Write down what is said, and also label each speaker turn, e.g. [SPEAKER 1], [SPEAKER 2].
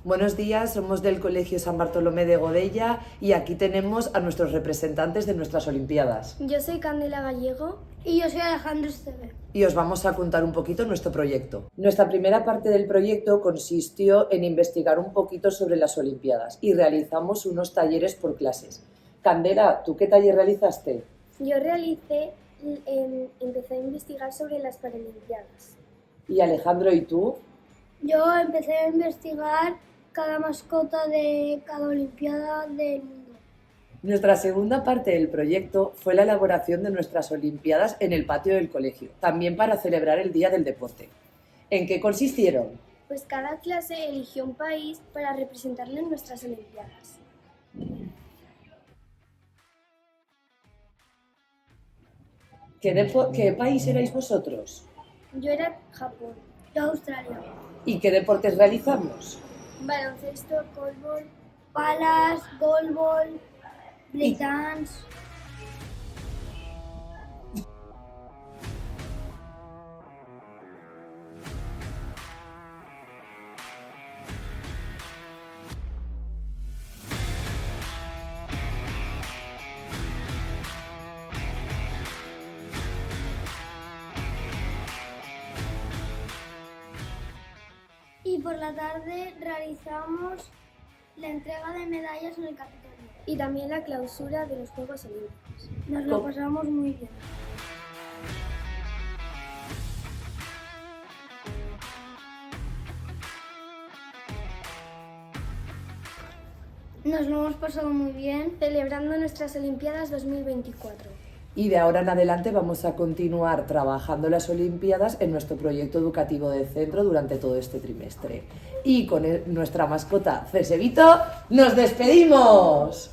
[SPEAKER 1] Buenos días, somos del Colegio San Bartolomé de Godella y aquí tenemos a nuestros representantes de nuestras Olimpiadas.
[SPEAKER 2] Yo soy Candela Gallego.
[SPEAKER 3] Y yo soy Alejandro Esteve.
[SPEAKER 1] Y os vamos a contar un poquito nuestro proyecto. Nuestra primera parte del proyecto consistió en investigar un poquito sobre las Olimpiadas y realizamos unos talleres por clases. Candela, ¿tú qué taller realizaste?
[SPEAKER 2] Yo empecé a investigar sobre las Paralimpiadas.
[SPEAKER 1] Y Alejandro, ¿y tú?
[SPEAKER 3] Yo empecé a investigar cada mascota de cada Olimpiada del mundo.
[SPEAKER 1] Nuestra segunda parte del proyecto fue la elaboración de nuestras Olimpiadas en el patio del colegio, también para celebrar el Día del Deporte. ¿En qué consistieron?
[SPEAKER 2] Pues cada clase eligió un país para representarlo en nuestras Olimpiadas.
[SPEAKER 1] ¿Qué país erais vosotros?
[SPEAKER 2] Yo era Japón.
[SPEAKER 3] Yo Australia.
[SPEAKER 1] ¿Y qué deportes realizamos?
[SPEAKER 2] Baloncesto, goalball.
[SPEAKER 3] Palas, goalball, breakdance. Y por la tarde realizamos la entrega de medallas en el Capitolio.
[SPEAKER 2] Y también la clausura de los Juegos Olímpicos.
[SPEAKER 3] Nos lo pasamos muy bien. Nos lo hemos pasado muy bien.
[SPEAKER 2] Celebrando nuestras Olimpiadas 2024.
[SPEAKER 1] Y de ahora en adelante vamos a continuar trabajando las Olimpiadas en nuestro proyecto educativo de centro durante todo este trimestre. Y con nuestra mascota Cesevito, ¡nos despedimos!